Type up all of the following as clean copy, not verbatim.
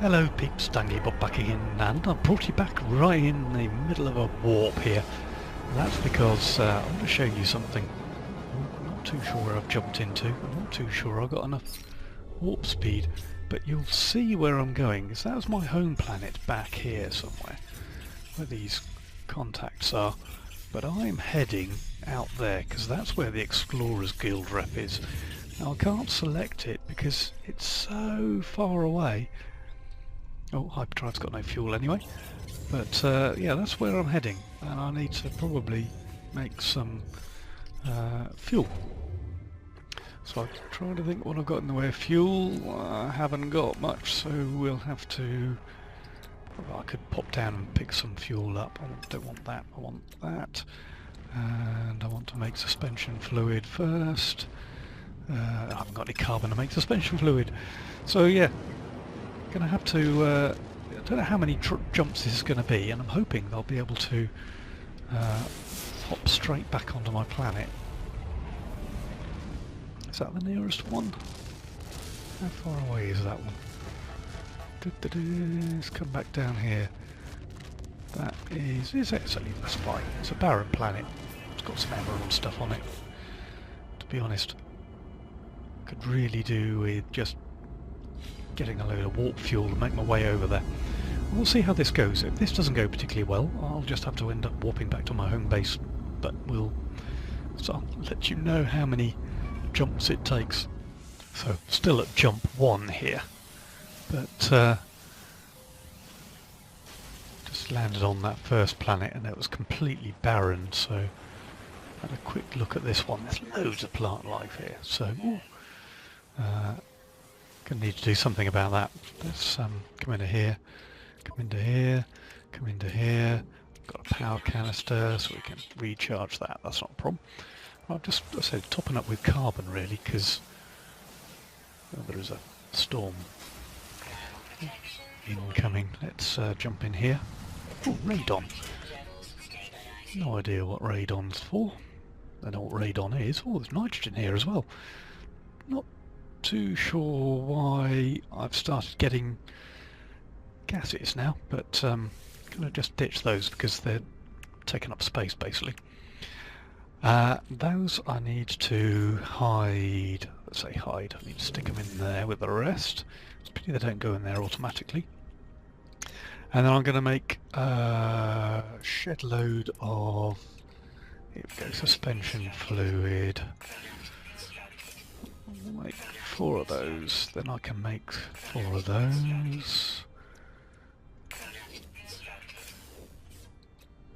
Hello peeps, DanglyBob back again, and I've brought you back right in the middle of a warp here. That's because I want to show you something. I'm not too sure where I've jumped into, I'm not too sure I've got enough warp speed, but you'll see where I'm going, because that was my home planet back here somewhere, where these contacts are. But I'm heading out there, because that's where the Explorers Guild rep is. Now I can't select it because it's so far away. Oh, Hyperdrive's got no fuel anyway. But yeah, that's where I'm heading, and I need to probably make some fuel. So I'm trying to think what I've got in the way of fuel. I haven't got much, so we'll have to... Well, I could pop down and pick some fuel up. I don't want that, I want that. And I want to make suspension fluid first. I haven't got any carbon to make suspension fluid. So yeah, going to have to... I don't know how many jumps this is going to be, and I'm hoping I'll be able to hop straight back onto my planet. Is that the nearest one? How far away is that one? Let's come back down here. That is actually, that's fine. It's a barren planet. It's got some emerald stuff on it. To be honest, could really do with just getting a load of warp fuel to make my way over there. We'll see how this goes. If this doesn't go particularly well, I'll just have to end up warping back to my home base. But I'll let you know how many jumps it takes. So still at jump 1 here, but just landed on that first planet and it was completely barren. So I had a quick look at this one. There's loads of plant life here, so gonna need to do something about that. Let's come into here, come into here, come into here. Got a power canister so we can recharge that. That's not a problem. I'm just, I said, topping up with carbon really, because there is a storm incoming. Let's jump in here. Oh, radon. No idea what radon's for. I know what radon is. Oh, there's nitrogen here as well. Not too sure why I've started getting gases now, but gonna just ditch those because they're taking up space basically. Those I need to hide. Let's say hide. I need to stick them in there with the rest. It's a pity they don't go in there automatically. And then I'm going to make a shed load of, here we go, suspension fluid. I'll make 4 of those. Then I can make 4 of those.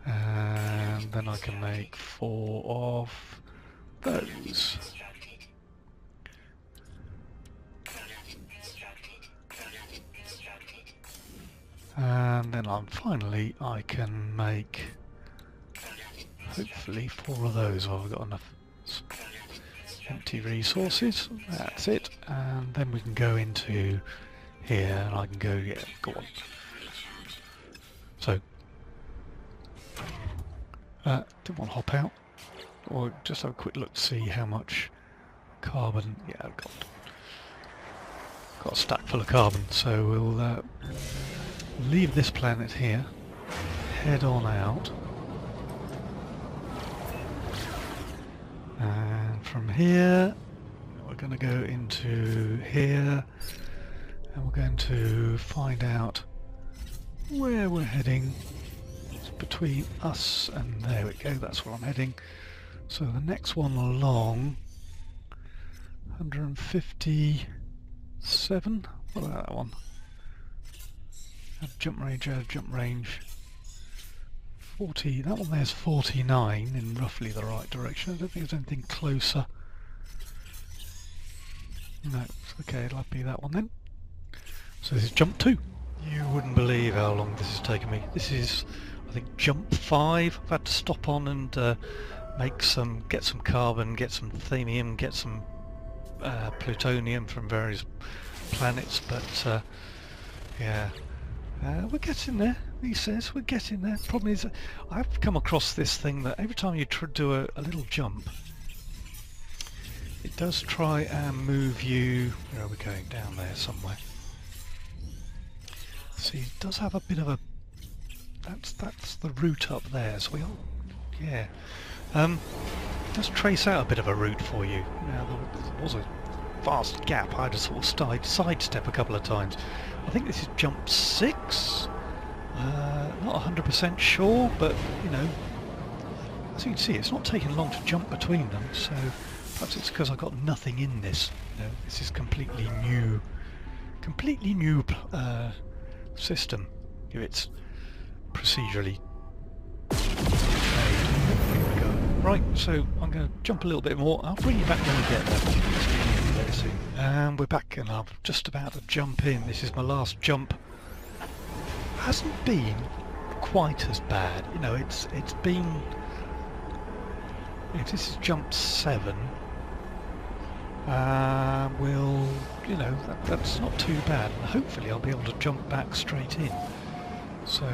And then I can make 4 of those. And then finally I can make hopefully 4 of those. I've got enough empty resources. That's it. And then we can go into here and I can go, yeah, go on. So didn't want to hop out, or just have a quick look to see how much carbon. Yeah, I've got a stack full of carbon, so we'll leave this planet here, head on out, and from here we're going to go into here, and we're going to find out where we're heading. Between us and there we go, that's where I'm heading. So the next one along, 157, what about that one? Add jump range, 40, that one there's 49 in roughly the right direction. I don't think there's anything closer. No, okay, it'll be that one then. So this is jump 2. You wouldn't believe how long this has taken me. This is, I think, jump 5. I've had to stop on and get some carbon, get some themium, get some plutonium from various planets, but yeah, we're getting there, he says, we're getting there. Problem is, I've come across this thing that every time you do a little jump, it does try and move you, where are we going, down there somewhere. See, it does have a bit of a... That's the route up there, so we are... Yeah. Let's trace out a bit of a route for you. Now, there was a vast gap. I had to sort of sidestep a couple of times. I think this is jump 6. Not 100% sure, but, you know, as you can see, it's not taking long to jump between them, so perhaps it's because I've got nothing in this. You know, this is completely new system. It's procedurally made. Right, so I'm going to jump a little bit more. I'll bring you back when we get there. Very soon. And we're back, and I'm just about to jump in. This is my last jump. Hasn't been quite as bad, you know. It's been. If this is jump 7, we'll, you know, that's not too bad. And hopefully, I'll be able to jump back straight in. So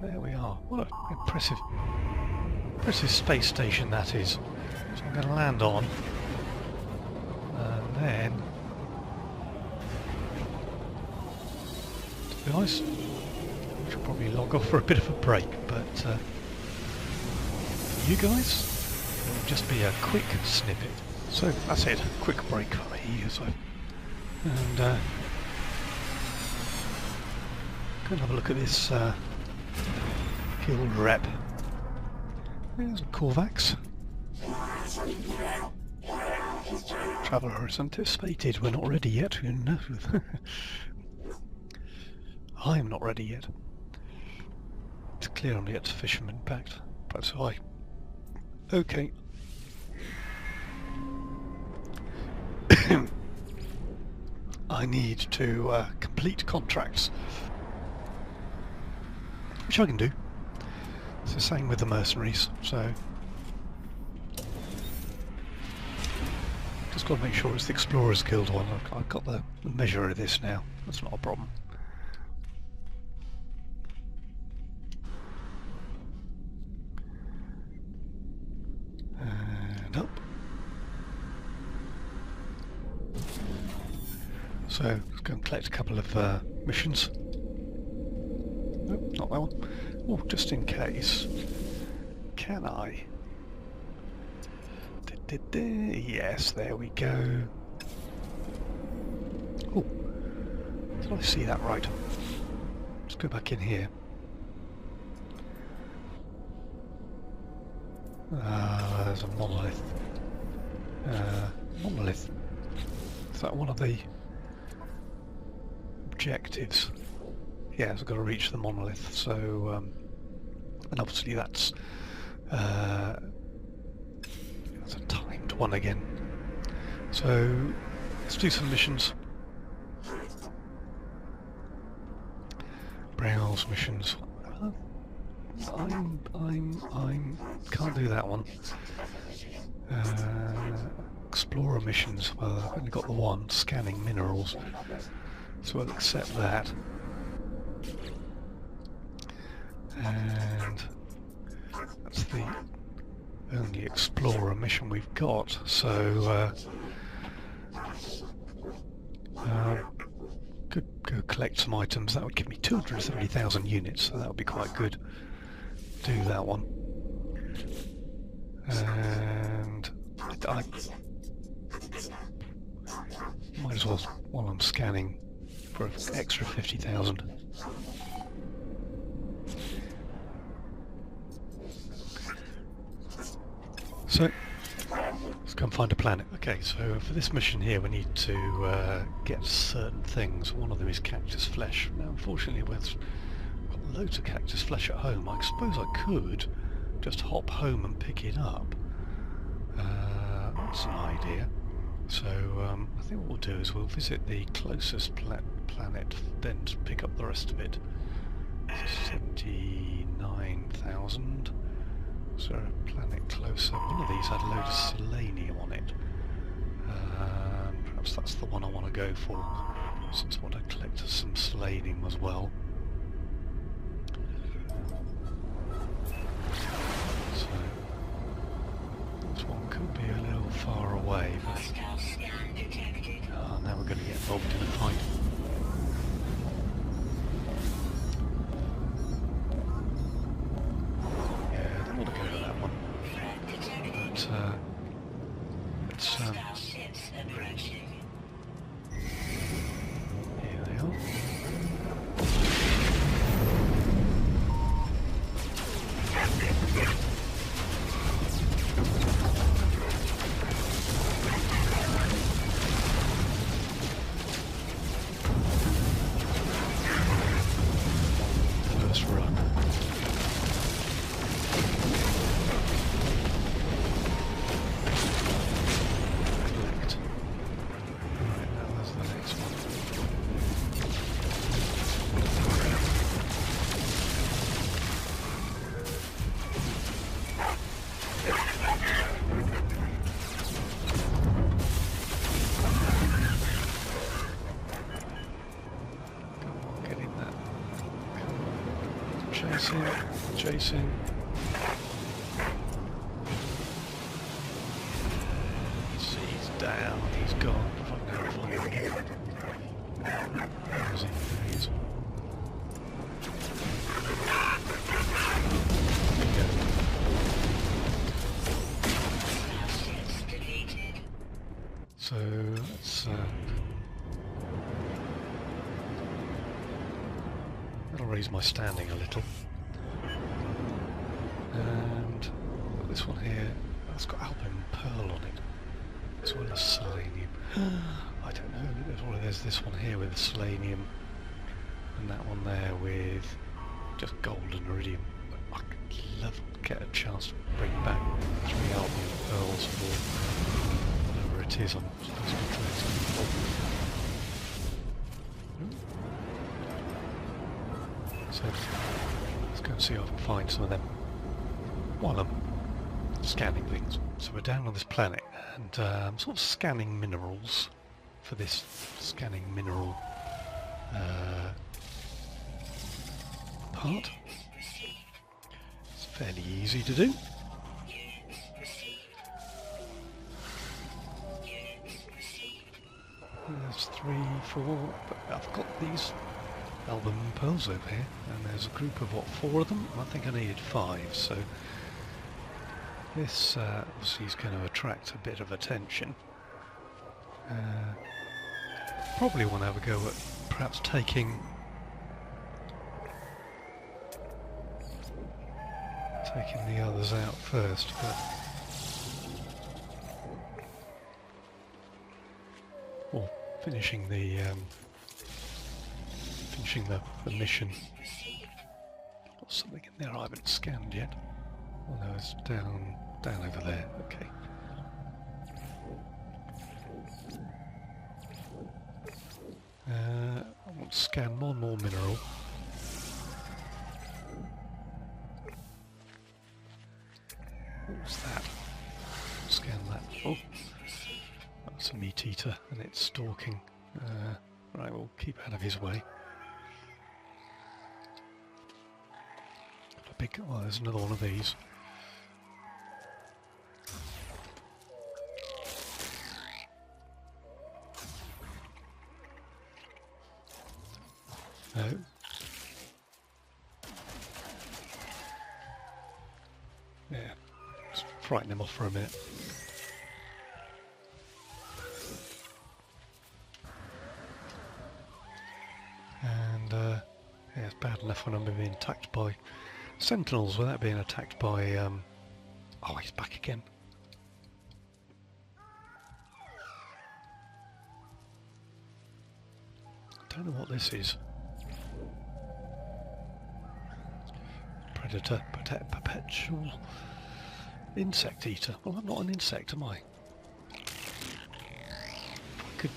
there we are. What an impressive space station that is. So I'm going to land on, and then, to be honest, I should probably log off for a bit of a break, but for you guys, it'll just be a quick snippet. So that's it, quick break for me. So, and go and have a look at this guild rep. There's a Corvax. Traveller is anticipated. We're not ready yet. No. I'm not ready yet. It's clear I'm yet to fisherman impact. Perhaps I. Okay. I need to complete contracts, which I can do. It's the same with the mercenaries, so just got to make sure it's the Explorers Guild one. I've got the measure of this now. That's not a problem. And up. So let's go and collect a couple of missions. Nope, not that one. Oh, just in case. Can I? Yes, there we go. Oh, did I see that right? Let's go back in here. There's a monolith. Monolith. Is that one of the objectives? Yeah, so I've got to reach the monolith, so and obviously that's a timed one again. So let's do some missions. Browse missions. I'm can't do that one. Explorer missions. Well, I've only got the one, scanning minerals, so I'll accept that. And that's the only explorer mission we've got, so could go collect some items. That would give me 270,000 units, so that would be quite good. Do that one. And I might as well, while I'm scanning, for an extra 50,000. So, let's go and find a planet. Okay, so for this mission here we need to get certain things. One of them is cactus flesh. Now unfortunately we've got loads of cactus flesh at home. I suppose I could just hop home and pick it up. That's an idea. So I think what we'll do is we'll visit the closest planet, then pick up the rest of it. 79,000. Is there a planet closer? One of these had a load of selenium on it. Perhaps that's the one I want to go for, since I want to collect some selenium as well. So this one could be a little far away, but now we're going to get involved in a fight. Chasing, chasing. He's down, he's gone. If I can never find him again. Where is he? There he is. So let's that'll raise my standing a little. And got this one here. That's got albumin pearl on it, as well as selenium. I don't know. There's this one here with selenium, and that one there with just gold and iridium. I could love to get a chance to bring back 3 albumin pearls for whatever it is I'm supposed to be collecting for. So let's go and see if I can find some of them while I'm scanning things. So we're down on this planet and I'm sort of scanning minerals for this scanning mineral part. It's fairly easy to do. There's 3, 4, but I've got these albumin pearls over here, and there's a group of, what, 4 of them? I think I needed 5, so this obviously is going to attract a bit of attention. Probably want to have a go at perhaps taking the others out first, but or finishing the mission. Got something in there I haven't scanned yet. Oh no, it's down over there. Okay. I want to scan more and more mineral. What was that? Scan that. Oh, that's a meat eater, and it's stalking. Right, we'll keep out of his way. Got a big. Oh, there's another one of these. No. Yeah, just frighten him off for a minute. And yeah, it's bad enough when I'm being attacked by sentinels without being attacked by oh, he's back again. I don't know what this is. Predator, perpetual insect eater. Well, I'm not an insect, am I? Could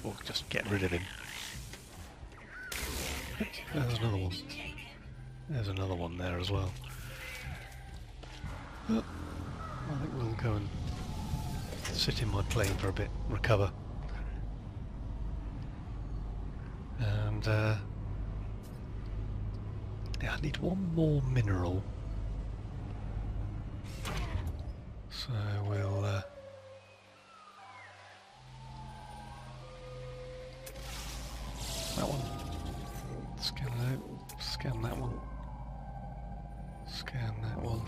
or just get rid of him. There's another one. There's another one there as well. Well, I think we'll go and sit in my plane for a bit, recover, and yeah, I need one more mineral, so we'll that one, scan it out, scan that one, scan that one.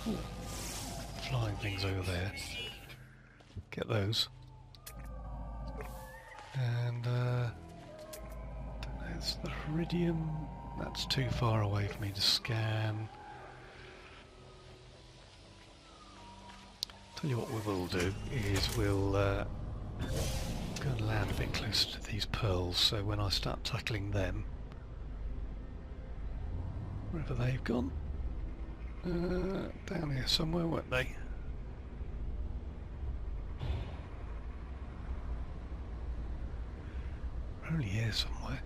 Ooh, flying things over there. Get those. And don't know, it's the iridium. That's too far away for me to scan. Tell you what we will do is we'll go and land a bit closer to these pearls, so when I start tackling them, wherever they've gone, down here somewhere, weren't they? They're only here somewhere.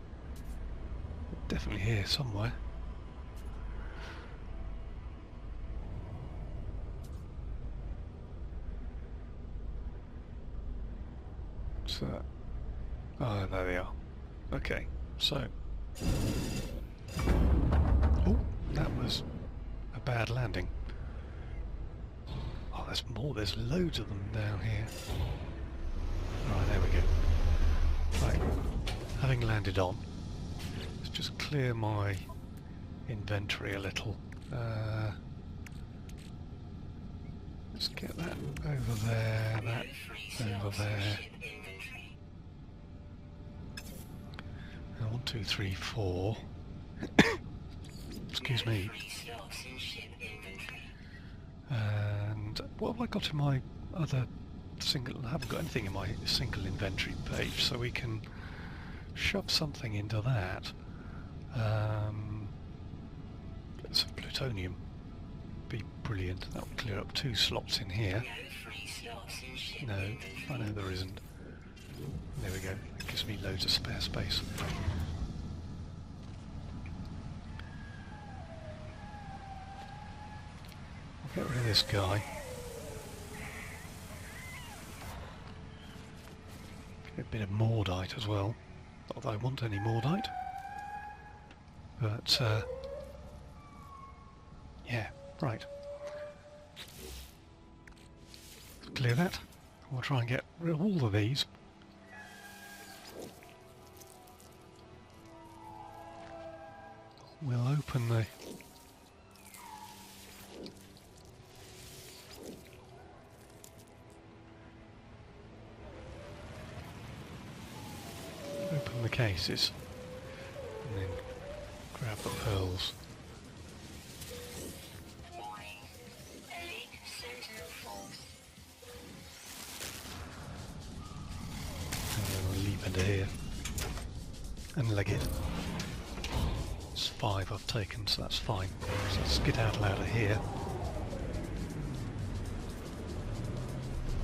Definitely here somewhere. So, oh, there they are. Okay, so... Oh, that was a bad landing. Oh, there's more. There's loads of them down here. Right, there we go. Right, having landed on, let's just clear my inventory a little. Let's get that over there, that over there. 1, 2, 3, 4. Excuse me. And what have I got in my other single? I haven't got anything in my single inventory page, so we can shove something into that. Some plutonium. Be brilliant. That would clear up 2 slots in here. No, I know there isn't. There we go. It gives me loads of spare space. I'll get rid of this guy. Get a bit of Mordite as well. Not that I want any Mordite. But, yeah, right. Clear that. We'll try and get rid of all of these. We'll open the... open the cases and then grab the pearls. And then we'll leap into here and leg it. It's 5 I've taken, so that's fine. So let's skedaddle out of here.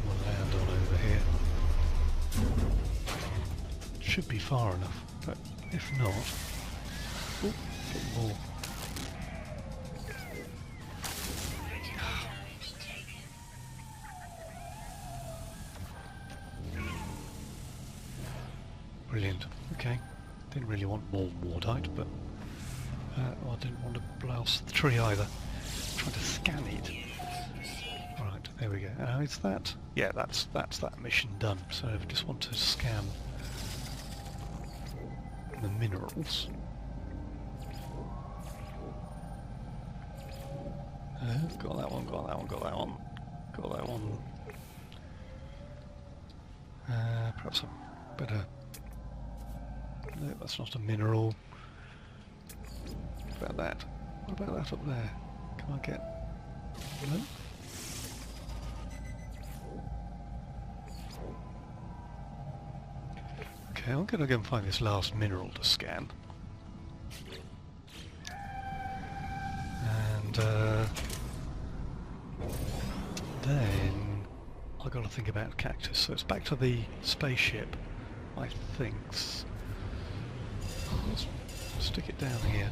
We'll land on over here. Should be far enough, but if not... Oh, get more. Brilliant. Okay. Didn't really want more Mordite, but I didn't want to blouse the tree either. Trying to scan it. Right, there we go. Is that? Yeah, that's that mission done. So I just want to scan the minerals. Got that one, got that one, got that one, got that one. Perhaps a better... No, that's not a mineral. What about that? What about that up there? Can I get... No? Okay, I'm going to go and find this last mineral to scan. And then I've got to think about cactus. So it's back to the spaceship, I think. Let's stick it down here.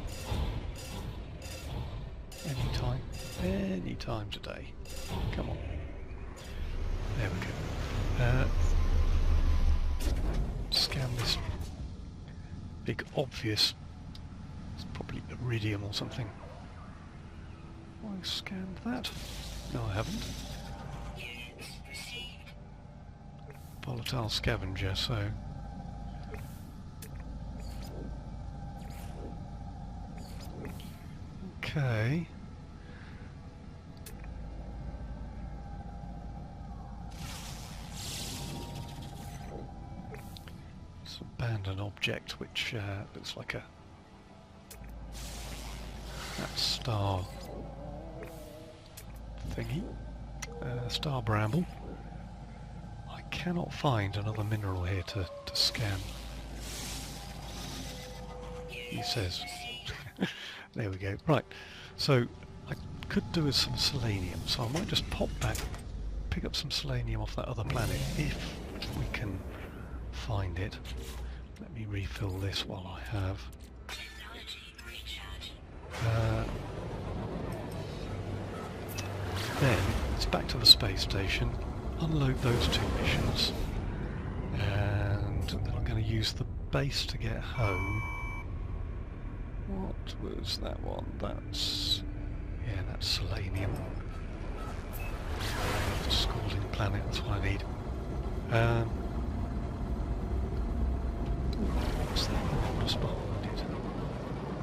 Any time today. Come on. There we go. Scan this big obvious. It's probably iridium or something. Have I scanned that? No, I haven't. Volatile scavenger, so... Okay. It's an abandoned object which looks like a... that star thingy. Star bramble. I cannot find another mineral here to scan. He says. There we go. Right, so I could do with some selenium, so I might just pop back, pick up some selenium off that other planet if we can find it. Let me refill this while I have. Then it's back to the space station, unload those 2 missions, going to use the base to get home. What was that one? That's... yeah, that's selenium. Scalding planet, that's what I need. What's that water spot I did?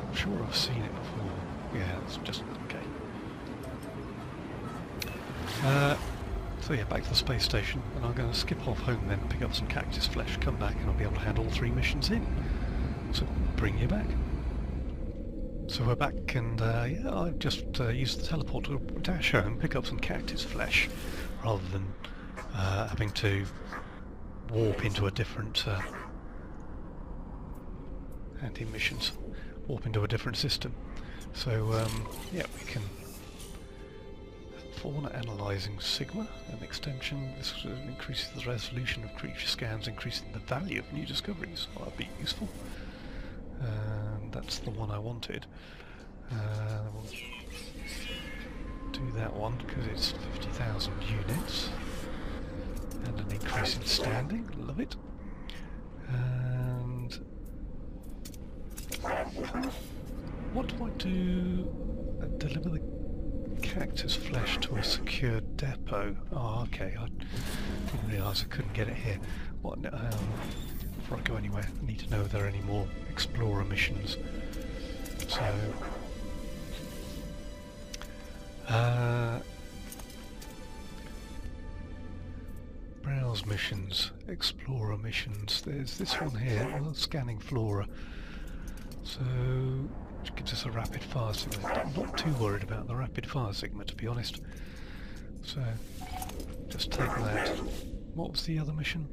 I'm sure I've seen it before. Yeah, it's just okay. So yeah, back to the space station, and I'm going to skip off home then, pick up some cactus flesh, come back, and I'll be able to hand all 3 missions in. So, bring you back. So we're back, and yeah, I've just used the teleport to dash home, pick up some cactus flesh, rather than having to warp into a different anti-missions, warp into a different system. So yeah, we can fauna analysing Sigma, an extension. This increases the resolution of creature scans, increasing the value of new discoveries. Oh, that'd be useful. That's the one I wanted. We'll do that one because it's 50,000 units and an increase in standing. Love it. And what do I do? Deliver the cactus flesh to a secure depot. Oh, okay. I didn't realise I couldn't get it here. What? Before I go anywhere, I need to know if there are any more explorer missions. So, browse missions, explorer missions. There's this one here, scanning flora. So, which gives us a rapid fire sigma. I'm not too worried about the rapid fire sigma, to be honest. So, just take that. What was the other mission?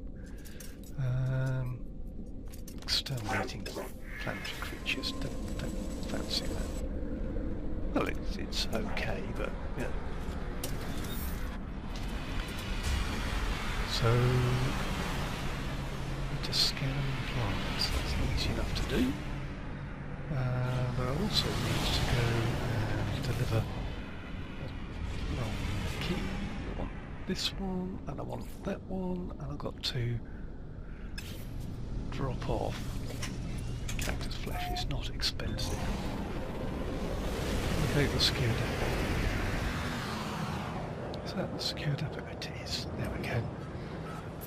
Exterminating planetary creatures. Don't fancy that. Well, it's okay, but yeah. So, to scan plants. That's easy enough to do. But I also need to go and deliver a wrong key. I want this one, and I want that one, and I've got to drop off. Cactus flesh is not expensive. Okay, the secure depot. Is that the secure depot? It is. There we go.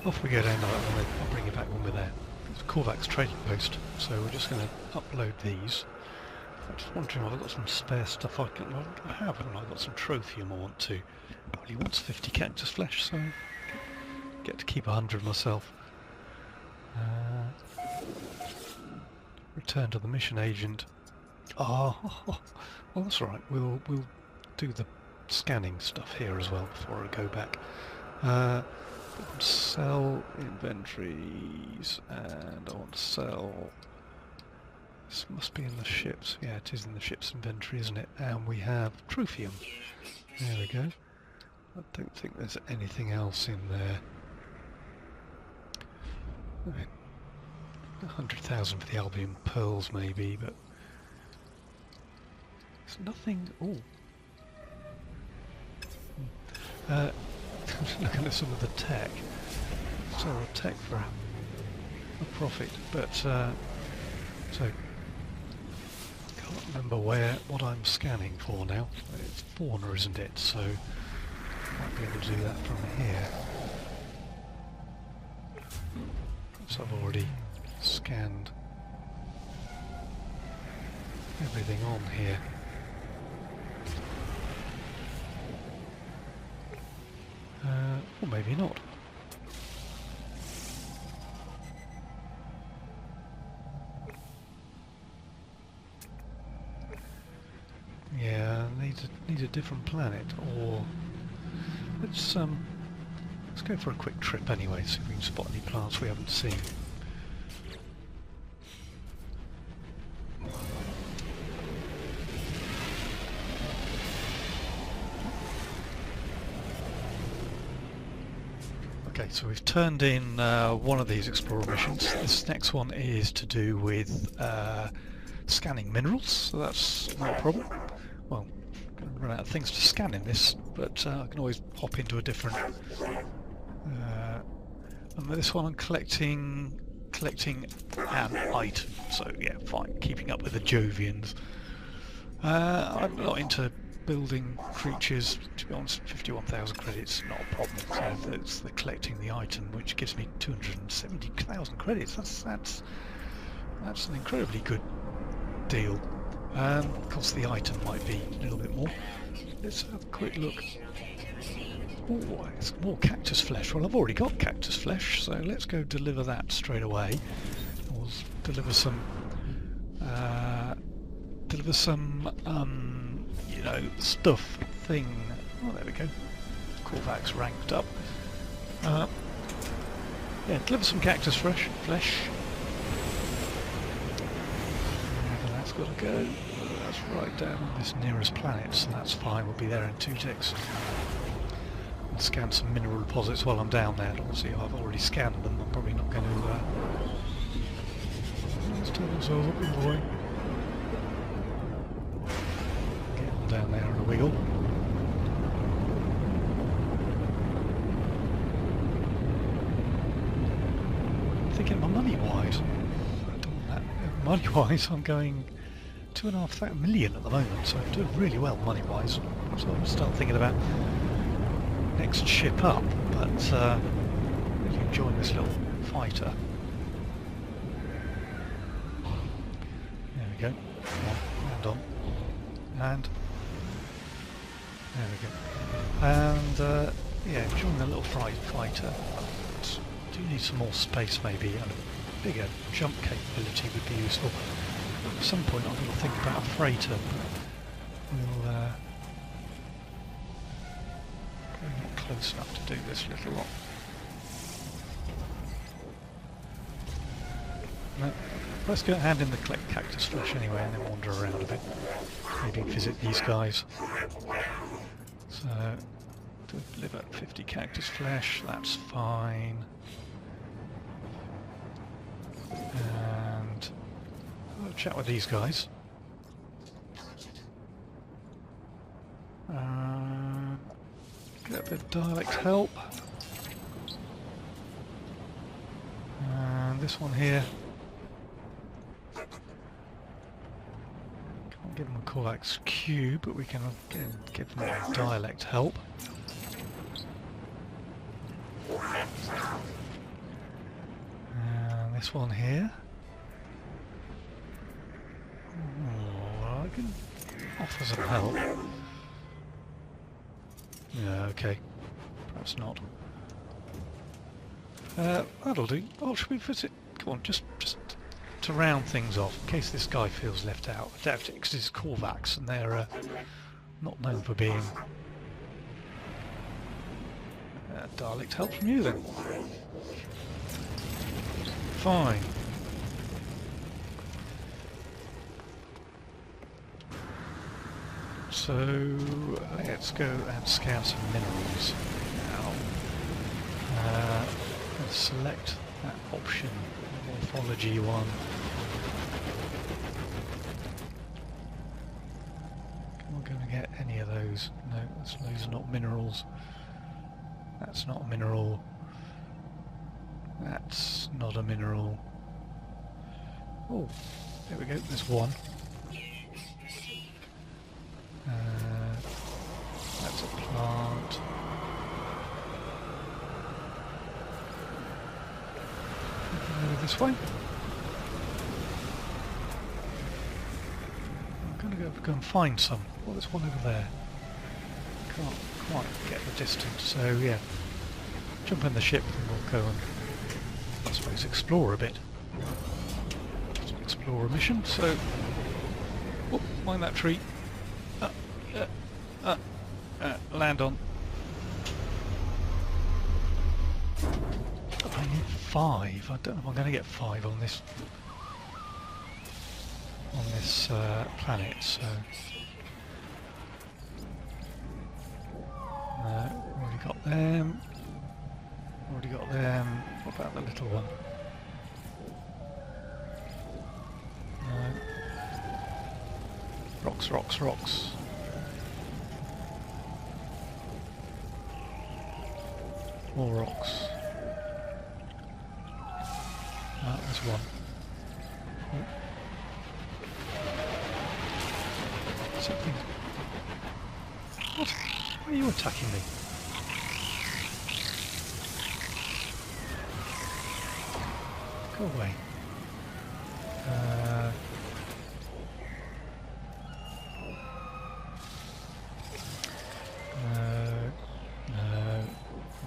Off we go down that one. I'll bring you back when we're there. It's Korvac's trading post, so we're just going to upload these. I'm just wondering if I've got some spare stuff I have, and I've got some trophium I want to. But he wants 50 cactus flesh, so get to keep 100 myself. Return to the mission agent. Oh, well that's right. We'll do the scanning stuff here as well before I go back. Sell inventories, and I want to sell. This must be in the ships. Yeah, it is in the ship's inventory, isn't it? And we have trophium. There we go. I don't think there's anything else in there. 100,000 for the Albion pearls, maybe, but there's nothing. Oh, looking at some of the tech. Sell the tech for a profit, but so can't remember what I'm scanning for now. It's fauna, isn't it? So might be able to do that from here. So I've already scanned everything on here. Or maybe not. Yeah, need a different planet, or let's go for a quick trip anyway, see if we can spot any plants we haven't seen. Okay, so we've turned in one of these explorer missions. This next one is to do with scanning minerals, so that's not a problem. Well, I'm going to run out of things to scan in this, but I can always hop into a different... and this one I'm collecting collecting an item. So yeah, fine, keeping up with the Jovians. I'm not into building creatures, to be honest. 51,000 credits, not a problem. So it's the collecting the item which gives me 270,000 credits. That's an incredibly good deal. Of course the item might be a little bit more. Let's have a quick look. Oh, it's more cactus flesh. Well, I've already got cactus flesh, so let's go deliver that straight away. We'll deliver some you know, stuff thing. Oh, there we go. Korvax ranked up. Yeah, deliver some cactus flesh. That's got to go. That's right down on this nearest planet, so that's fine. We'll be there in 2 ticks. I'll scan some mineral deposits while I'm down there. Obviously, I've already scanned them. I'm probably not going to. Let's turn ourselves up in the way. Get on down there and a wiggle. I'm thinking my money-wise. Money-wise, I'm going 2.5 million at the moment, so I'm doing really well money-wise. So I'll start thinking about next ship up, but really enjoying this little fighter. There we go. Come on, and there we go. And yeah, enjoying the little fighter. But do need some more space maybe, and a bigger jump capability would be useful. At some point I'm going to think about a freighter, but we'll go not close enough to do this little lot. No, let's go hand in the collect cactus flesh anyway and then wander around a bit. Maybe visit these guys. So, deliver 50 cactus flesh, that's fine. And I'll chat with these guys. Get a bit of dialect help. And this one here. Can't give them a Korvax cube, but we can again give them a dialect help. And this one here. Oh, I can offer some help. Yeah, okay. Perhaps not. That'll do. Oh, should we visit? Come on, just to round things off, in case this guy feels left out. I doubt it, because it's Korvax, and they're not known for being... dialect help from you then. Fine. So let's go and scan some minerals now. Let's select that option, the morphology one. Am I going to get any of those? No, those are not minerals. That's not a mineral. That's not a mineral. Oh, there we go, there's one. That's a plant. Over this way. I'm going to go and find some. Well, there's one over there. Can't quite get the distance, so yeah. Jump in the ship and we'll go and, I suppose, explore a bit. It's an explorer mission, so... Oh, mind that tree. Land on. I need 5. I don't know if I'm going to get 5 on this planet. So no, already got them. Already got them. What about the little one? No. Rocks, rocks, rocks. More rocks. Ah, there's one. Oh. Something. What? Why are you attacking me? Go away.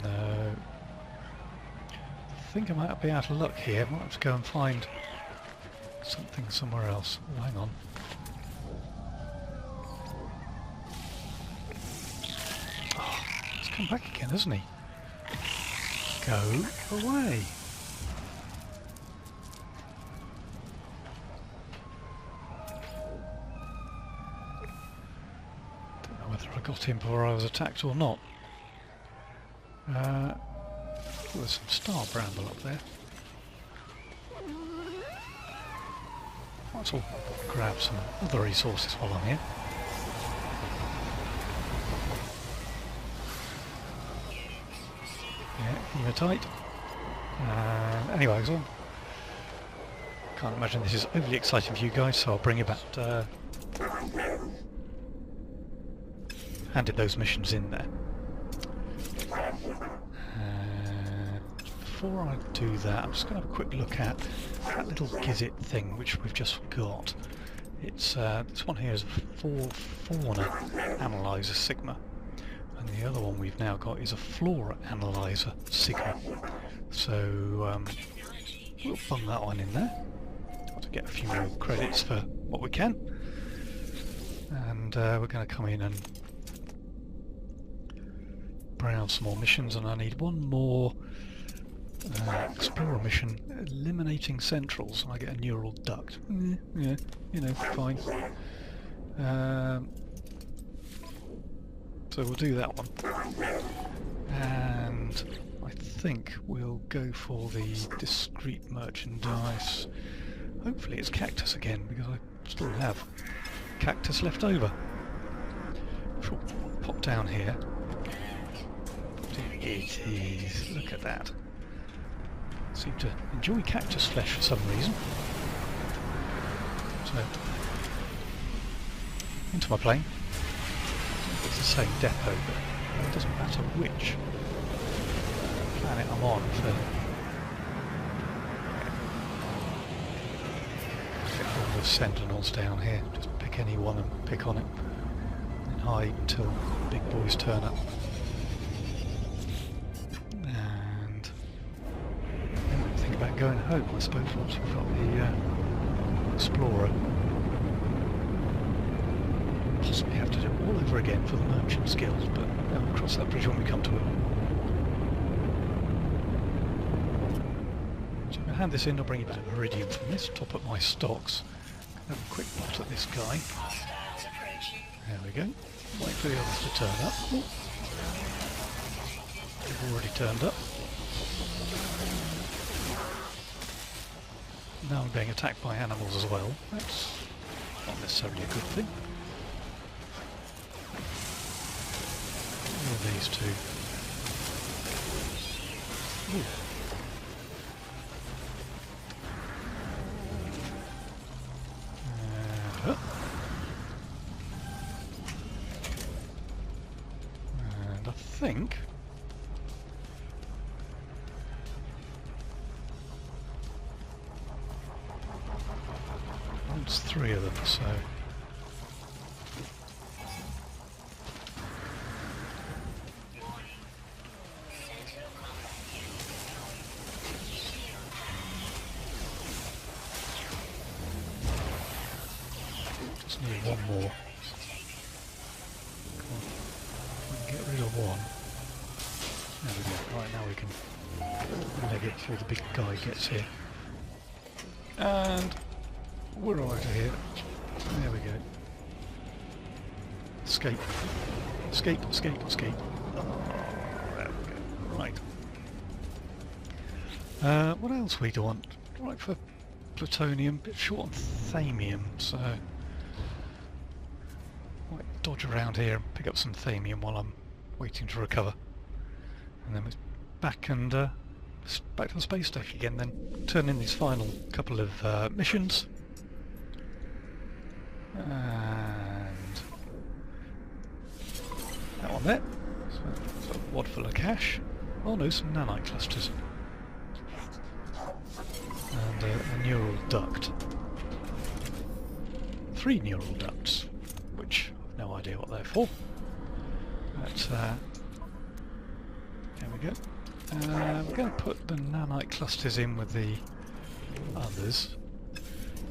No. I think I might be out of luck here. I might have to go and find something somewhere else. Oh, hang on. Oh, he's come back again, hasn't he? Go away. Don't know whether I got him before I was attacked or not. There's some star bramble up there. Might as well grab some other resources while I'm here. Yeah, you're tight. Anyway, so can't imagine this is overly exciting for you guys, so I'll bring you back. Handed those missions in there. Before I do that, I'm just going to have a quick look at that little Gizit thing which we've just got. It's this one here is a fauna analyzer Sigma, and the other one we've now got is a flora analyzer Sigma. So we'll bung that one in there. Got to get a few more credits for what we can, and we're going to come in and browse some more missions, and I need one more explorer mission, eliminating centrals, and I get a neural duct. Yeah, you know, fine. So we'll do that one, and I think we'll go for the discrete merchandise. Hopefully it's cactus again, because I still have cactus left over. Sure, pop down here. It is. Look at that. Seem to enjoy cactus flesh for some reason. So, into my plane. It's the same depot, but it doesn't matter which planet I'm on for. Get all the sentinels down here. Just pick any one and pick on it, and hide until the big boys turn up. About going home, I suppose, once we've got the Explorer. Possibly have to do it all over again for the merchant skills, but we'll cross that bridge when we come to it. So I'm going to hand this in, I'll bring you a bit of iridium from this, top up my stocks, have a quick look at this guy. There we go. Wait for the others to turn up. Oh. They've already turned up. Now I'm being attacked by animals as well. That's not necessarily a good thing. Who are these two? Ooh. And I think there's three of them, so just need one more. Come on, we can get rid of one. There we go. Right, now we can leg it before the big guy gets here. And we're out of here. There we go. Escape. Escape, escape, escape. Oh, there we go. Right. What else we want? Right, for plutonium, bit short on thamium, so might dodge around here and pick up some thamium while I'm waiting to recover. And then we're back and back to the space station again then. Turn in these final couple of missions. And that one there. So a wad full of cash. Oh no, some nanite clusters. And a neural duct. 3 neural ducts, which I've no idea what they're for. But there we go. We're going to put the nanite clusters in with the others,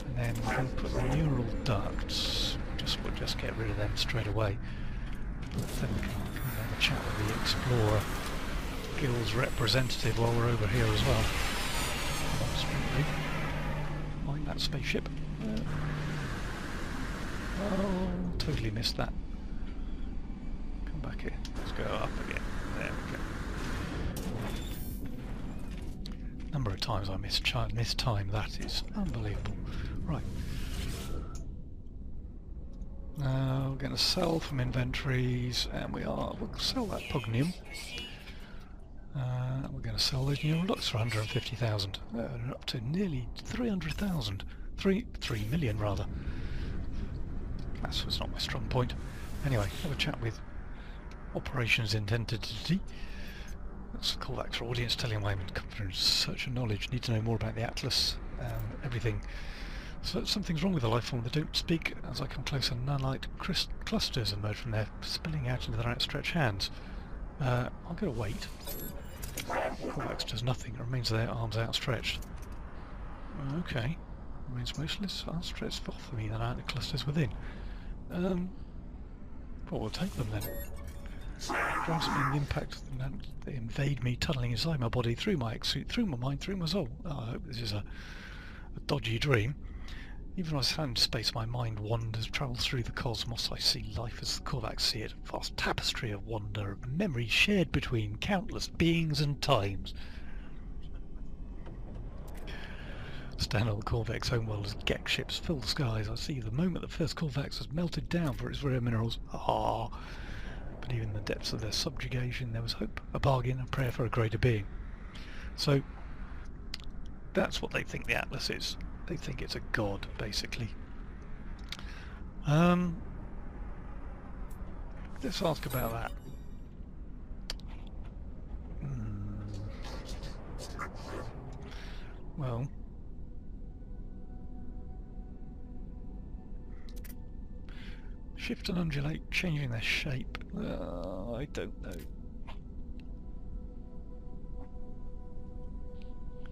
and then we're going to put the neural ducts. We'll just get rid of them straight away. Then we can have a chat with the Explorer Guild's representative while we're over here as well. Mind that spaceship. Oh, totally missed that. Come back here. Let's go up again. There we go. Number of times I missed time, that is unbelievable. Right. We're going to sell from inventories, and we'll sell that pugnium. We're going to sell those neural ducts for 150,000. Up to nearly 300,000. 3 million rather. That's not my strong point. Anyway, have a chat with Operations Intensity. Let's call that to audience, telling why I'm in confidence, search and knowledge, need to know more about the Atlas and everything. So something's wrong with the life form. They don't speak. As I come closer, nanite clusters emerge from there, spilling out into their outstretched hands. I'm going to wait. Corvax does nothing. It remains there, arms outstretched. Okay. Remains motionless, outstretched far from me, then out the clusters within. Well, we'll take them then. Grasp me in the impact they invade me, tunneling inside my body, through my exude, through my mind, through my soul. Oh, I hope this is a dodgy dream. Even as I stand in space, my mind wanders, travels through the cosmos. I see life as the Korvax see it, a vast tapestry of wonder, of memories shared between countless beings and times. Stand on the Korvax homeworld as Gek ships fill the skies. I see the moment the first Korvax has melted down for its rare minerals. Ah! But even in the depths of their subjugation there was hope, a bargain, a prayer for a greater being. So, that's what they think the Atlas is. They think it's a god, basically. Let's ask about that. Well... shift and undulate, changing their shape. I don't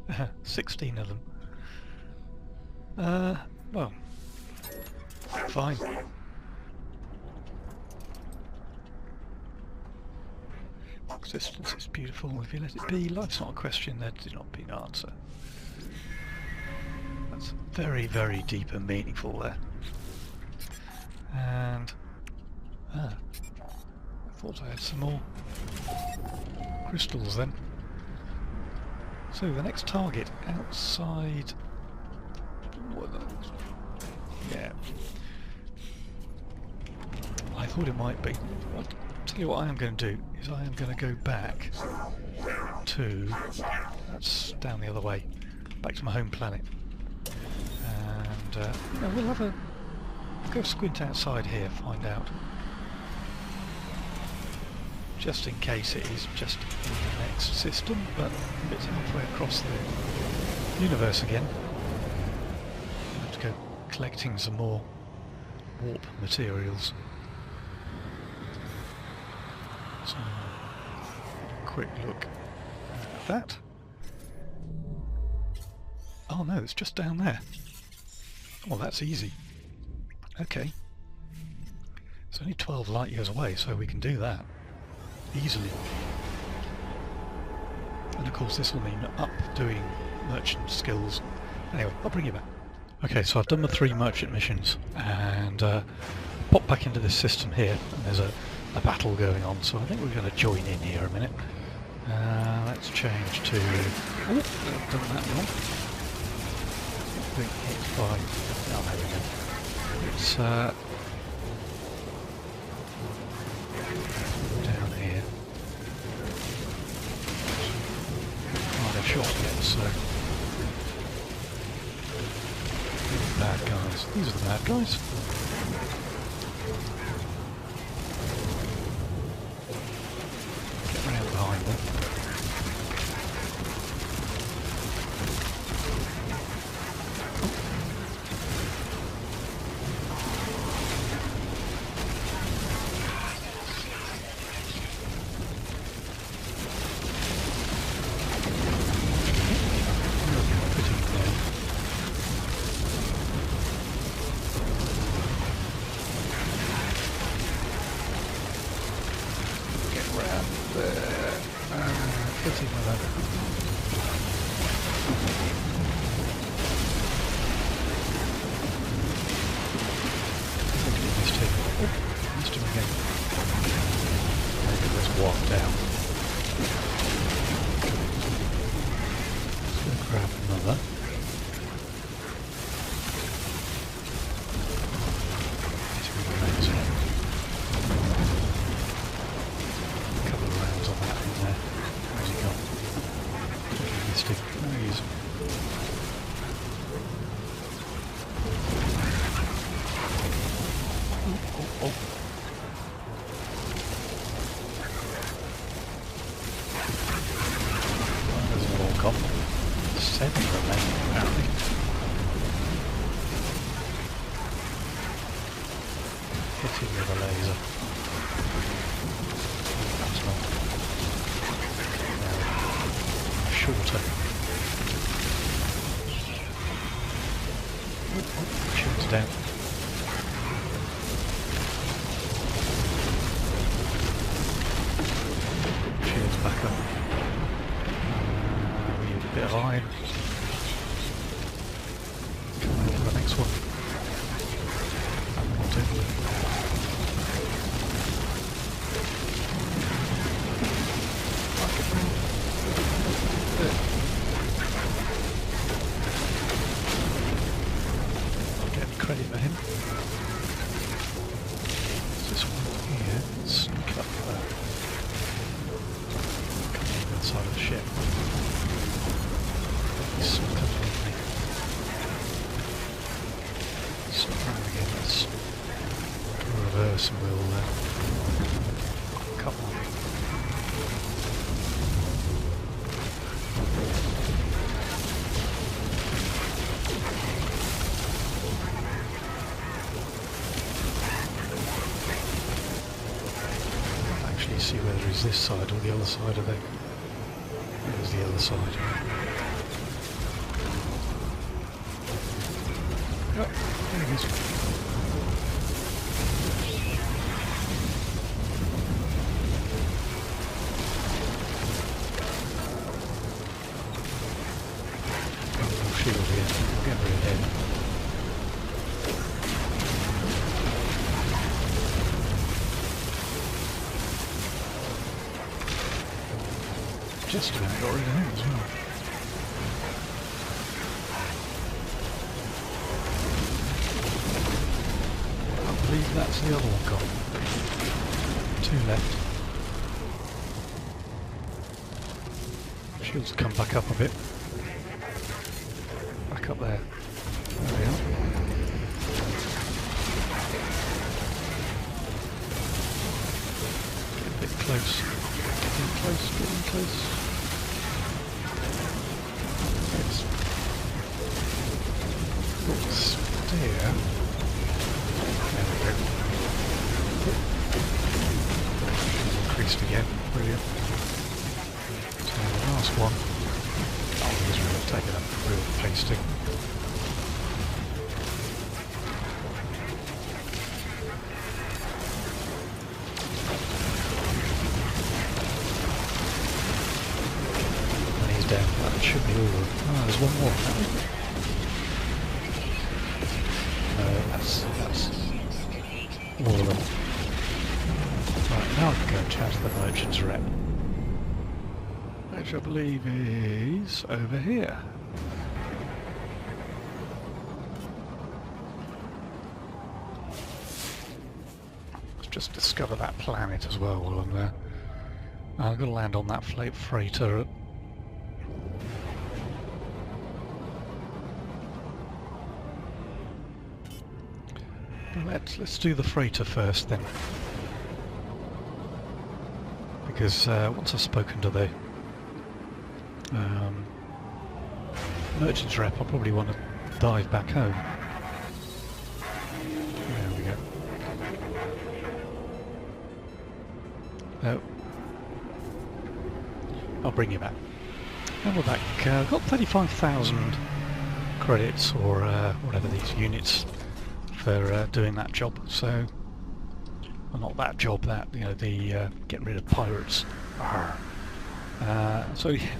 know. 16 of them. Well, fine. Existence is beautiful. If you let it be, life's not a question, there did not be an answer. That's very, very deep and meaningful there. And I thought I had some more crystals then. So the next target outside. Yeah, I thought it might be. I'll tell you what I am going to do is I am going to go back to, that's down the other way, back to my home planet, and we'll have a go squint outside here, find out, just in case it is just in the next system, but it's halfway across the universe again. I have to go collecting some more warp materials. So, quick look at that. Oh no, it's just down there. Oh, that's easy. Okay. It's only 12 light years away, so we can do that easily. And of course this will mean up doing merchant skills. Anyway, I'll bring you back. Okay, so I've done the 3 merchant missions and pop back into this system here, and there's a battle going on, so I think we're going to join in here a minute. Let's change to... Oh, I've done that one. I think it's fine. Oh, there we go. It's down here. Hardish. shot yet, so... Bad guys. These are the bad guys. Get round behind them. See whether it's this side or the other side of it. There's the other side. Oh, there it is. Oh, shield here. We'll get rid of him. Just about got rid of him as well. I believe that's the other one gone. 2 left. Shields come back up a bit. Back up there. There we are. Get a bit close. Getting close, getting close. Steer. There we go. Increased again. Brilliant. So the last one. Oh, he's really taken a real pasting. And he's down. That should be all of them. Oh, there's one more. That's all of them. Right, now I can go and chat to the merchant's rep, which I believe is over here. Let's just discover that planet as well while I'm there. I've got to land on that freighter at Let's do the freighter first then, because once I've spoken to the merchant's rep, I'll probably want to dive back home. There we go. Oh, I'll bring you back. And we're back. I've got 35,000 credits, or whatever these units, for doing that job. So, well, not that job. That, you know, the getting rid of pirates. So yeah,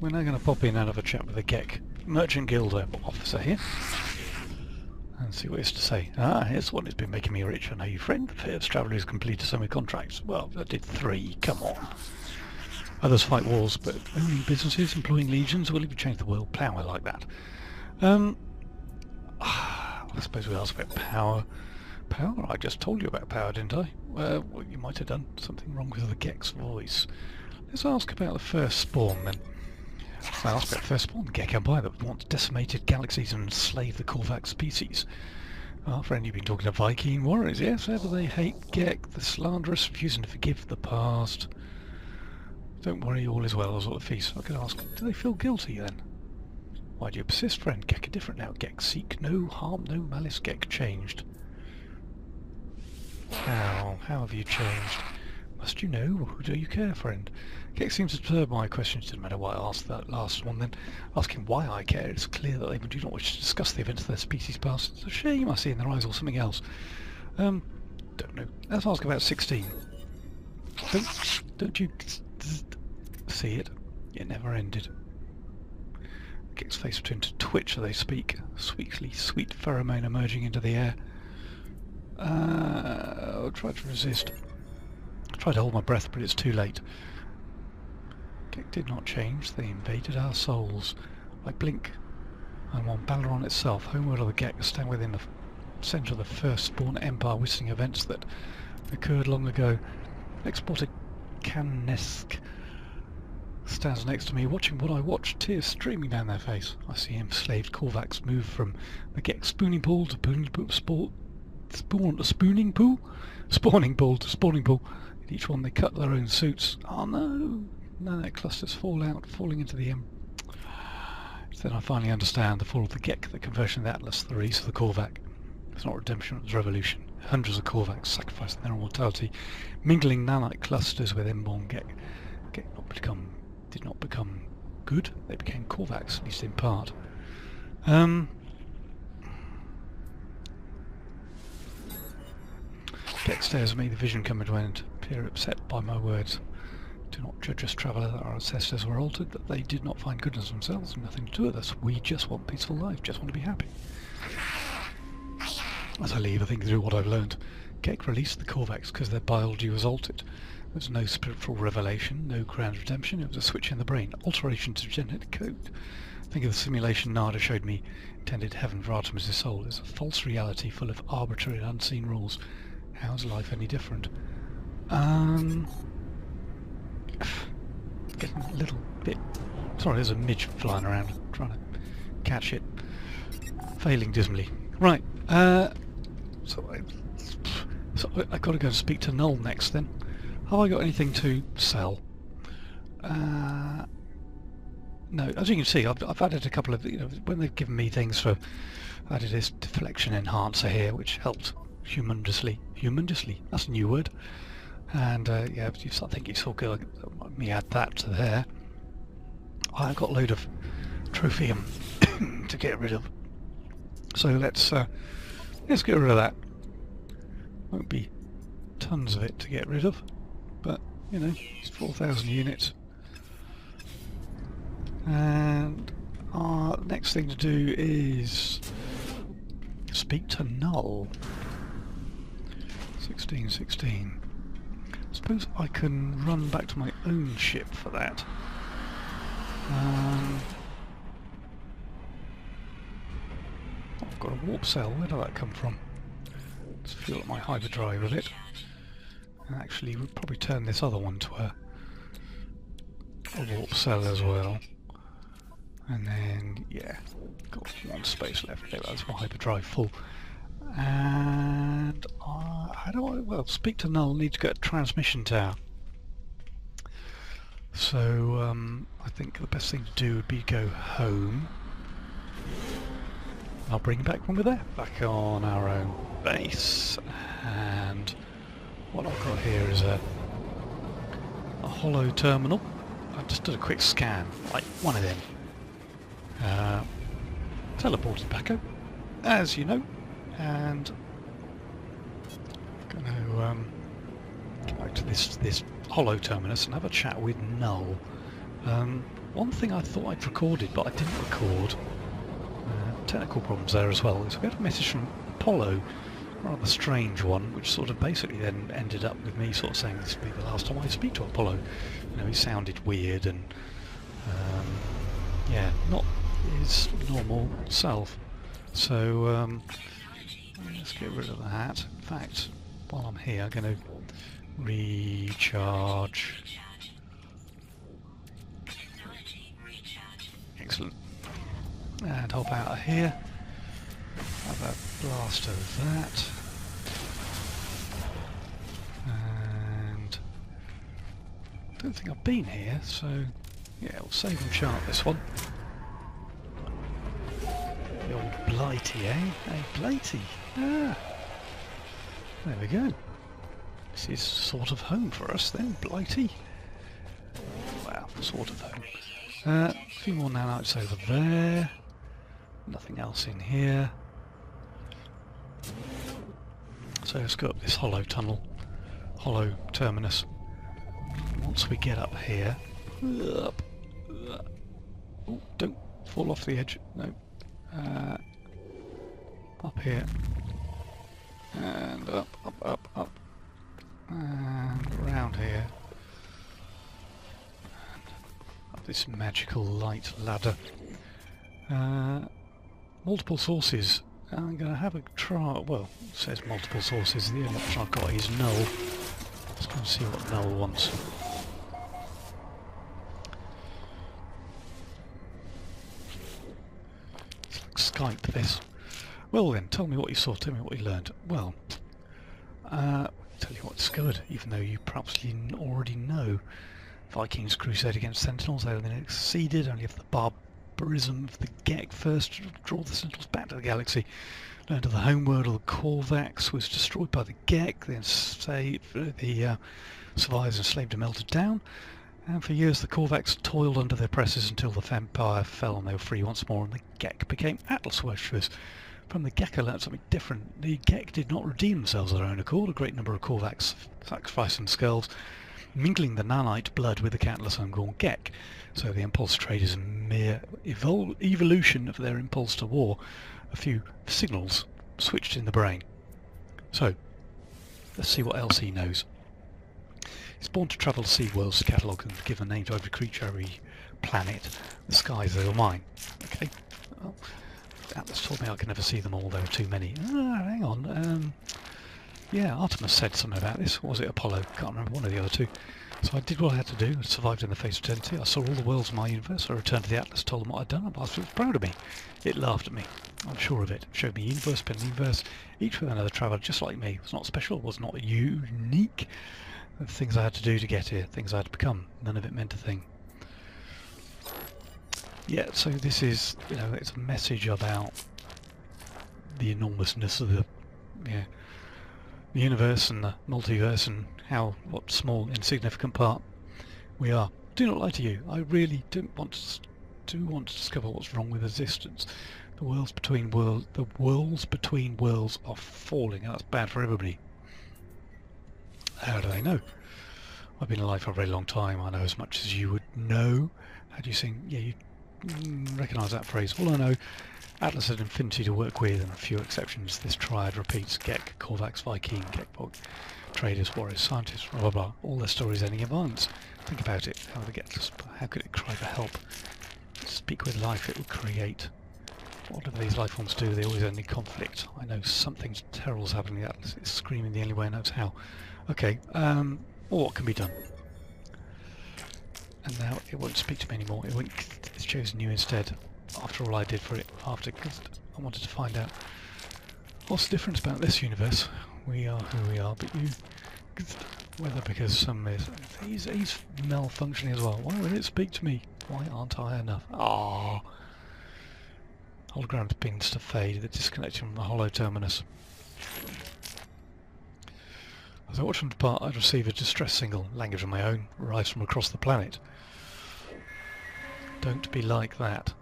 we're now going to pop in and have a chat with the GEC Merchant Guild officer here, and see what he has to say. Here's one who's been making me rich. I know you, friend. The fair's traveller has completed so many contracts. Well, I did 3. Come on. Others fight wars, but owning businesses, employing legions, will even change the world. Power like that. I suppose we'll ask about power. Power? I just told you about power, didn't I? Well, you might have done something wrong with the GEC's voice. Let's ask about the first spawn then. So I'll ask about the first spawn, the GEC Empire that once decimated galaxies and enslaved the Korvax species. Our friend, you've been talking to Viking warriors, yes, ever they hate GEC, the slanderous, refusing to forgive the past. Don't worry, all is well, as all the feast. I could ask, do they feel guilty then? Why do you persist, friend? GEC are different now. GEC seek no harm, no malice. GEC changed. How have you changed? Must you know, or do you care, friend? GEC seems to disturb my questions. Didn't matter why I asked that last one then. Asking why I care, it's clear that they do not wish to discuss the events of their species past. It's a shame I see in their eyes, or something else. Don't know. Let's ask about 16. Don't you see it? It never ended. GEC's face between to twitch as they speak. Sweetly sweet pheromone emerging into the air. I'll try to resist. I tried to hold my breath, but it's too late. GEC did not change. They invaded our souls. I blink. I'm on Balaron itself, homeworld of the GEC, stand within the centre of the first spawn empire, witnessing events that occurred long ago. Exported Canesk stands next to me, watching what I watched, tears streaming down their face. I see enslaved Korvax move from the GEC spawning pool to spawning pool. In each one they cut their own suits. Oh no! None of their clusters fall out, falling into the Then I finally understand the fall of the GEC, the conversion of the Atlas, the release of the Korvac. It's not redemption, it was revolution. Hundreds of Korvacs sacrificing their immortality, mingling nanite clusters with inborn GEC. GEC did not become good, they became Korvacs, at least in part. GEC stares at me, the vision coming to an end, appear upset by my words. Do not judge us, traveller, that our ancestors were altered, that they did not find goodness themselves, nothing to do with us. We just want peaceful life, just want to be happy. As I leave, I think through what I've learned. GEC released the Korvacs because their biology was altered. There was no spiritual revelation, no grand redemption, it was a switch in the brain, alteration to genetic code. Think of the simulation Nada showed me, intended heaven for Artemis' soul. It's a false reality full of arbitrary and unseen rules. How's life any different? Getting a little bit... Sorry, there's a midge flying around, trying to catch it. Failing dismally. Right, so I've got to go and speak to Null next then. Have I got anything to sell? No, as you can see, I've added a couple of, when they've given me things for, I added this deflection enhancer here, which helped humongously. Humongously, that's a new word. And yeah, if you start thinking it's all good, let me add that to there. I've got a load of trophium to get rid of. So let's get rid of that. Won't be tons of it to get rid of, but it's 4,000 units. And our next thing to do is speak to Null. 1616. I suppose I can run back to my own ship for that. I've got a warp cell. Where did that come from? Let's fuel up my hyperdrive with it. And actually, we'll probably turn this other one to a warp cell as well. And then, yeah, got one space left. There, that's my hyperdrive full. And And how do I... well, speak to Null, need to get a transmission tower. So I think the best thing to do would be go home. I'll bring you back when we're there, back on our own base. And what I've got here is a hollow terminal. I just did a quick scan, like one of them. Teleported back up, as you know, and I'm going to get back to this hollow terminus and have a chat with Null. One thing I thought I'd recorded, but I didn't record. Technical problems there as well. So we had a message from Apollo, a rather strange one, which sort of basically then ended up with me sort of saying this would be the last time I speak to Apollo. You know, he sounded weird and yeah, not his normal self. So let's get rid of that. In fact, while I'm here, I'm going to recharge. Excellent. And hop out of here. Have a blast of that. And I don't think I've been here, so yeah, we'll save and chart this one. The old Blighty, eh? Hey, Blighty. Ah, there we go. This is sort of home for us then, Blighty. Well, sort of home. A few more nanites over there. Nothing else in here. So let's go up this hollow tunnel, hollow terminus. Once we get up here, up, oh, don't fall off the edge. No, up here, and up, up, up, up, and around here, and up this magical light ladder. Multiple sources. I'm going to have a try. Well, it says multiple sources. The only option I've got is null. Let's go and see what null wants. It's like Skype this. Well then, tell me what you saw. Tell me what you learned. Well, tell you what discovered, even though you perhaps already know. Vikings crusade against Sentinels. They have been exceeded. Only if the barbarism of the Gek first draw the Sentinels back to the galaxy. Learned of the homeworld of the Korvax was destroyed by the Gek, then the survivors enslaved and melted down, and for years the Korvax toiled under their presses until the Empire fell and they were free once more, and the Gek became Atlas worshippers. From the Gek I learned something different. The Gek did not redeem themselves of their own accord. A great number of Korvax sacrificed themselves, mingling the nanite blood with the countless homegrown Gek. So the impulse trade is a mere evolution of their impulse to war. A few signals switched in the brain. So, let's see what else he knows. He's born to travel to see worlds to catalogue and give a name to every creature, every planet. The skies, they are mine. Okay. Well, Atlas told me I can never see them all, there are too many. Ah, hang on. Yeah, Artemis said something about this. Or was it Apollo? Can't remember, one of the other two. So I did what I had to do. I survived in the face of eternity. I saw all the worlds in my universe. I returned to the Atlas, told them what I'd done. I was proud of me. It laughed at me. I'm sure of it. It showed me universe, been universe, each with another traveller just like me. It was not special, it was not unique. The things I had to do to get here, things I had to become. None of it meant a thing. Yeah, so this is, you know, it's a message about the enormousness of the universe and the multiverse and how, what small, insignificant part we are. Do not lie to you. I really do want to discover what's wrong with existence. The worlds between worlds are falling. That's bad for everybody. How do they know? I've been alive for a very long time. I know as much as you would know. How do you sing? Yeah, you recognise that phrase. All I know, Atlas had infinity to work with, and a few exceptions. This triad repeats: Gek, Korvax, Viking, Gekbog, traders, warriors, scientists, blah blah blah. All their stories ending in violence. Think about it. How could it cry for help? Speak with life, it would create. Whatever these life forms do, they always end in conflict. I know something terrible's happening. The Atlas is screaming the only way it knows how. Okay, well, what can be done? And now it won't speak to me anymore. It's chosen you instead. After all I did for it, because I wanted to find out what's the difference about this universe. we are who we are, but you... Whether because some is... He's malfunctioning as well. Why won't it speak to me? Why aren't I enough? Ah. Hologram pings to fade, the disconnection from the hollow terminus. As I watch from depart, I receive a distress signal, language of my own, arrives from across the planet. Don't be like that.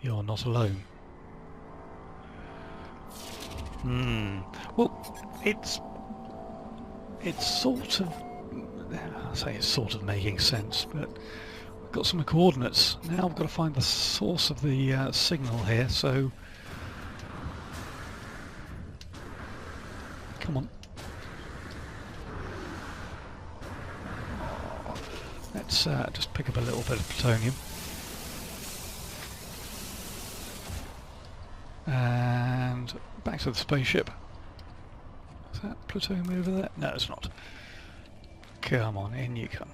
You're not alone. Well, it's sort of... I say it's sort of making sense, but I've got some coordinates. Now I've got to find the source of the signal here, so... Come on. Let's just pick up a little bit of plutonium. And back to the spaceship. Is that plutonium over there? No, it's not. Come on, in you come.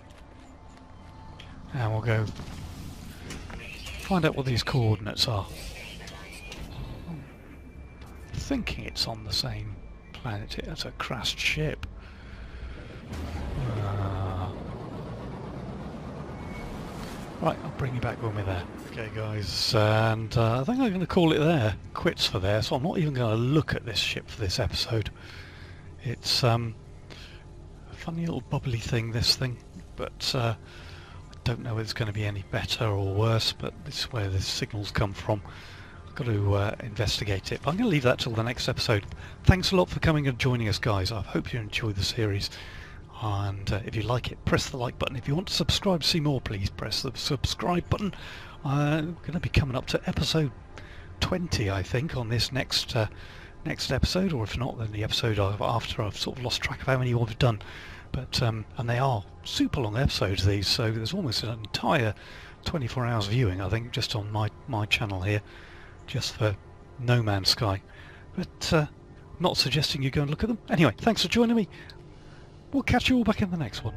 And we'll go find out what these coordinates are. I'm thinking it's on the same planet. It's a crashed ship. Right, I'll bring you back when we're there. Okay guys, and I think I'm going to call it there, quits for there, so I'm not even going to look at this ship for this episode. It's a funny little bubbly thing, this thing, but I don't know if it's going to be any better or worse, but this is where the signals come from. I've got to investigate it, but I'm going to leave that till the next episode. Thanks a lot for coming and joining us guys, I hope you enjoyed the series. And if you like it, press the like button. If you want to subscribe to see more, please press the subscribe button. I'm going to be coming up to episode 20, I think, on this next episode, or if not, then the episode after. I've sort of lost track of how many we've done. But and they are super long episodes, these, so there's almost an entire 24 hours viewing, I think, just on my channel here, just for No Man's Sky. But not suggesting you go and look at them. Anyway, thanks for joining me. We'll catch you all back in the next one.